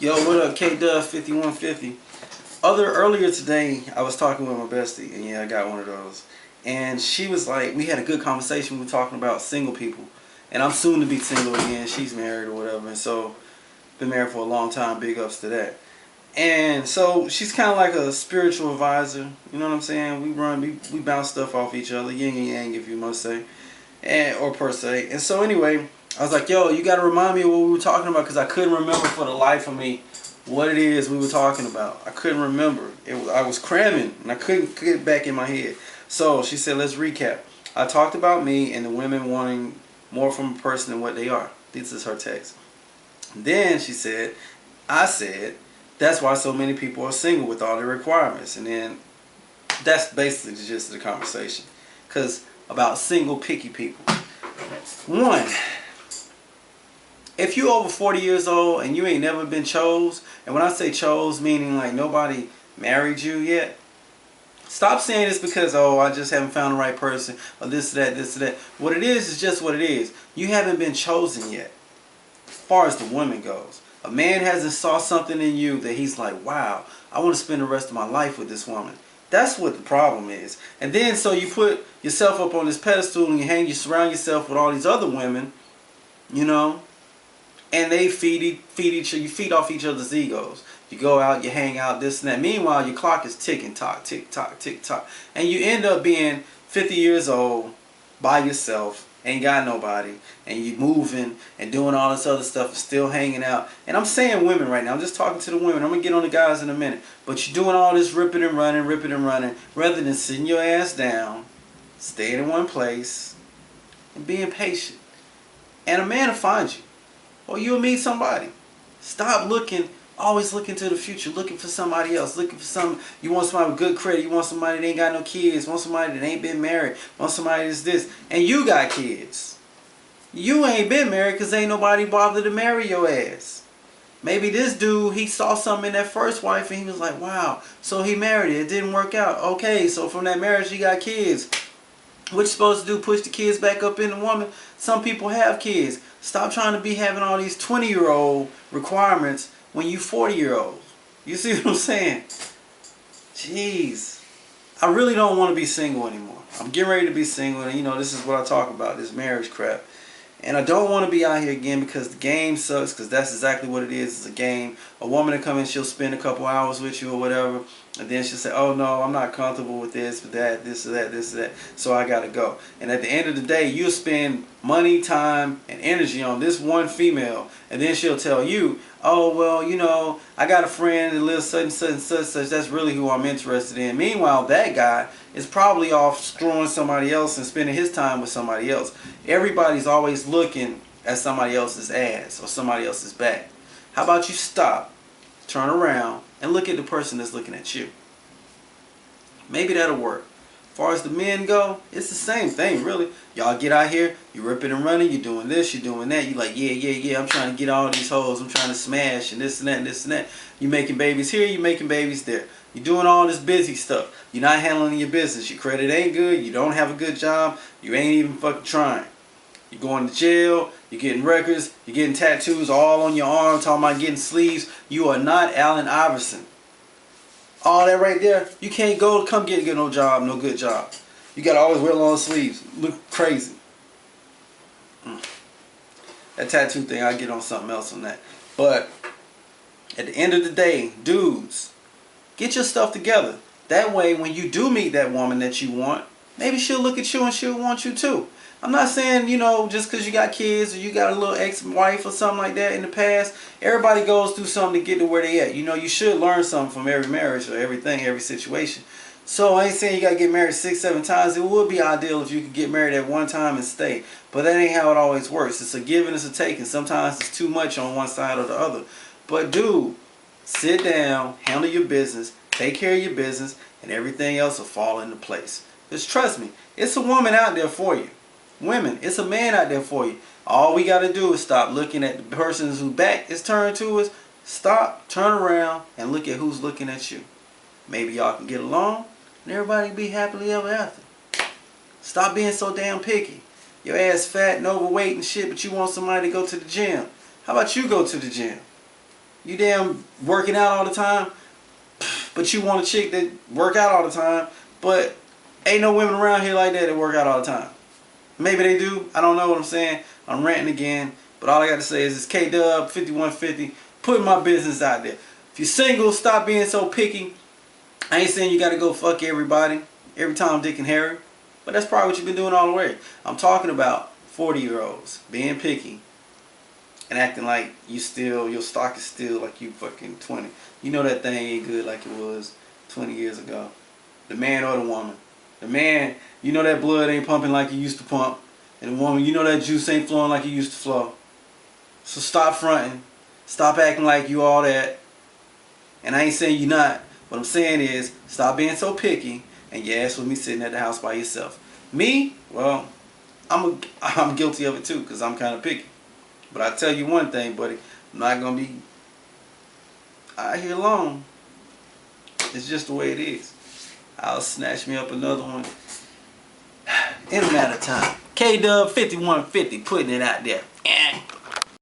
Yo, what up, K Dub 5150? Earlier today, I was talking with my bestie, and yeah, I got one of those. And she was like, we had a good conversation. We were talking about single people, and I'm soon to be single again. She's married or whatever, and so been married for a long time. Big ups to that. And so she's kind of like a spiritual advisor. You know what I'm saying? We bounce stuff off each other, yin and yang, if you must say, and or per se. And so anyway, I was like, yo, you got to remind me of what we were talking about because I couldn't remember for the life of me what it is we were talking about. I couldn't remember. I was cramming and I couldn't get it back in my head. So she said, let's recap. I talked about me and the women wanting more from a person than what they are. This is her text. Then she said, I said, that's why so many people are single with all the requirements. And then that's basically the gist of the conversation. Because about single picky people. One, if you over 40 years old and you ain't never been chose, and when I say chose, meaning like nobody married you yet, stop saying this because, oh, I just haven't found the right person, or this, that, this, that. What it is just what it is. You haven't been chosen yet, as far as the woman goes. A man hasn't saw something in you that he's like, wow, I want to spend the rest of my life with this woman. That's what the problem is. And then so you put yourself up on this pedestal and you surround yourself with all these other women, you know, and they feed off each other's egos. You go out, you hang out, this and that. Meanwhile, your clock is ticking, tock, tick tock, tick tock, and you end up being 50 years old by yourself, ain't got nobody, and you moving and doing all this other stuff and still hanging out. And I'm saying women right now. I'm just talking to the women. I'm gonna get on the guys in a minute. But you're doing all this ripping and running, rather than sitting your ass down, staying in one place, and being patient. And a man will find you. Or you'll meet somebody. Stop always looking to the future, looking for somebody else, you want somebody with good credit, you want somebody that ain't got no kids, want somebody that ain't been married, want somebody that's this, and you got kids. You ain't been married because ain't nobody bothered to marry your ass. Maybe this dude, he saw something in that first wife and he was like, wow, so he married it, it didn't work out. Okay, so from that marriage he got kids. What you supposed to do, push the kids back up in the woman? Some people have kids. Stop trying to be having all these 20-year-old requirements when you 40-year-olds. You see what I'm saying? Jeez. I really don't want to be single anymore. I'm getting ready to be single, and you know, this is what I talk about, this marriage crap. And I don't want to be out here again because the game sucks, because that's exactly what it is. It's a game. A woman will come in, she'll spend a couple hours with you or whatever, and then she'll say, oh no, I'm not comfortable with this, with that, this or that, this or that, so I gotta go. And at the end of the day, you'll spend money, time, and energy on this one female, and then she'll tell you, oh well, you know, I got a friend that lives such and such and such, such, that's really who I'm interested in. Meanwhile, that guy is probably off screwing somebody else and spending his time with somebody else. Everybody's always looking at somebody else's ass or somebody else's back. How about you stop, turn around, and look at the person that's looking at you? Maybe that'll work. As far as the men go, it's the same thing, really. Y'all get out here, you ripping and running, you're doing this, you're doing that. You like, yeah, I'm trying to get all these hoes, I'm trying to smash, and this and that, and this and that. You making babies here, you making babies there. You're doing all this busy stuff. You're not handling your business. Your credit ain't good, you don't have a good job, you ain't even fucking trying. You're going to jail, you're getting records, you're getting tattoos all on your arm, talking about getting sleeves. You are not Allen Iverson. All that right there, you can't come get no job, no good job. You gotta always wear long sleeves. Look crazy. That tattoo thing, I'll get on something else on that. But at the end of the day, dudes, get your stuff together. That way, when you do meet that woman that you want, maybe she'll look at you and she'll want you too. I'm not saying, you know, just because you got kids or you got a little ex-wife or something like that in the past, everybody goes through something to get to where they at. You know, you should learn something from every marriage or everything, every situation. So I ain't saying you got to get married 6, 7 times. It would be ideal if you could get married at one time and stay. But that ain't how it always works. It's a give and it's a take. And sometimes it's too much on one side or the other. But dude, sit down, handle your business, take care of your business, and everything else will fall into place. Just trust me, it's a woman out there for you. Women, it's a man out there for you. All we got to do is stop looking at the person whose back is turned to us. Stop, turn around, and look at who's looking at you. Maybe y'all can get along, and everybody be happily ever after. Stop being so damn picky. Your ass fat and overweight and shit, but you want somebody to go to the gym. How about you go to the gym? You damn working out all the time, but you want a chick that work out all the time, but ain't no women around here like that work out all the time. Maybe they do. I don't know what I'm saying. I'm ranting again. But all I got to say is it's K-Dub 5150 putting my business out there. If you're single, stop being so picky. I ain't saying you got to go fuck everybody every time Dick and Harry. But that's probably what you've been doing all the way. I'm talking about 40-year-olds being picky and acting like your stock is still like you fucking 20. You know that thing ain't good like it was 20 years ago. The man or the woman. The man, you know that blood ain't pumping like it used to pump. And the woman, you know that juice ain't flowing like it used to flow. So stop fronting. Stop acting like you all that. And I ain't saying you not. What I'm saying is, stop being so picky and your ass with me sitting at the house by yourself. Me? Well, I'm guilty of it too because I'm kind of picky. But I tell you one thing, buddy. I'm not going to be out here alone. It's just the way it is. I'll snatch me up another one in a matter of time. K-Dub 5150 putting it out there.